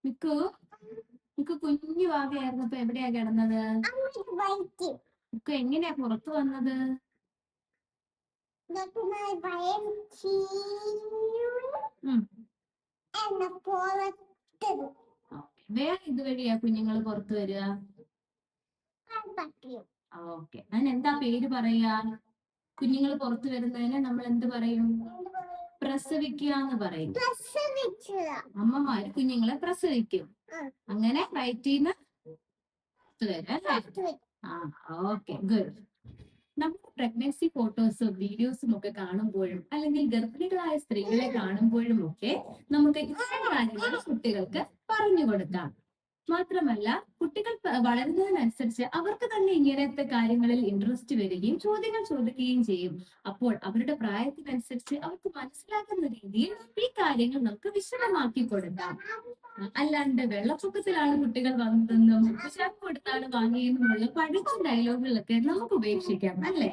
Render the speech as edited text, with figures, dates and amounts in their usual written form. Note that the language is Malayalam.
മിക്കു മിക്കു കുഞ്ഞു വാവയായിരുന്നപ്പോ എവിടെയാ കിടന്നത്? മിക്കു എങ്ങനെയാ പുറത്തു വന്നത്? ഉം. വേറെ ഇതുവഴിയാ കുഞ്ഞുങ്ങൾ പുറത്തു വരിക? ഓക്കെ, അതിനെന്താ പേര് പറയാ? കുഞ്ഞുങ്ങൾ പുറത്തു വരുന്നതിന് നമ്മൾ എന്ത് പറയും? പ്രസവിക്കുക എന്ന് പറയും. അമ്മമാര് കുഞ്ഞുങ്ങളെ പ്രസവിക്കും, അങ്ങനെ വയറ്റീന്ന് വരും അല്ലേ? ആ, ഓക്കെ, ഗുഡ്. നമ്മുടെ പ്രഗ്നൻസി ഫോട്ടോസും വീഡിയോസും ഒക്കെ കാണുമ്പോഴും അല്ലെങ്കിൽ ഗർഭിണികളായ സ്ത്രീകളെ കാണുമ്പോഴും ഒക്കെ നമുക്ക് ഇത്തരം കാര്യങ്ങൾ കുട്ടികൾക്ക് പറഞ്ഞു കൊടുക്കാം. മാത്രമല്ല, കുട്ടികൾ വളരുന്നതിനനുസരിച്ച് അവർക്ക് തന്നെ ഇങ്ങനത്തെ കാര്യങ്ങളിൽ ഇൻട്രസ്റ്റ് വരികയും ചോദ്യങ്ങൾ ചോദിക്കുകയും ചെയ്യും. അപ്പോൾ അവരുടെ പ്രായത്തിനനുസരിച്ച് അവർക്ക് മനസ്സിലാക്കുന്ന രീതിയിൽ ഈ കാര്യങ്ങൾ നമുക്ക് വിശദമാക്കി കൊടുക്കാം. അല്ലാണ്ട് വെള്ളപ്പൊക്കത്തിലാണ് കുട്ടികൾ വന്നതെന്നും ഉപ്പുചാക്ക് കൊടുത്താണ് വാങ്ങിയെന്നുമുള്ള പഠിച്ച ഡയലോഗുകളൊക്കെ നമുക്ക് ഉപേക്ഷിക്കാം, അല്ലേ?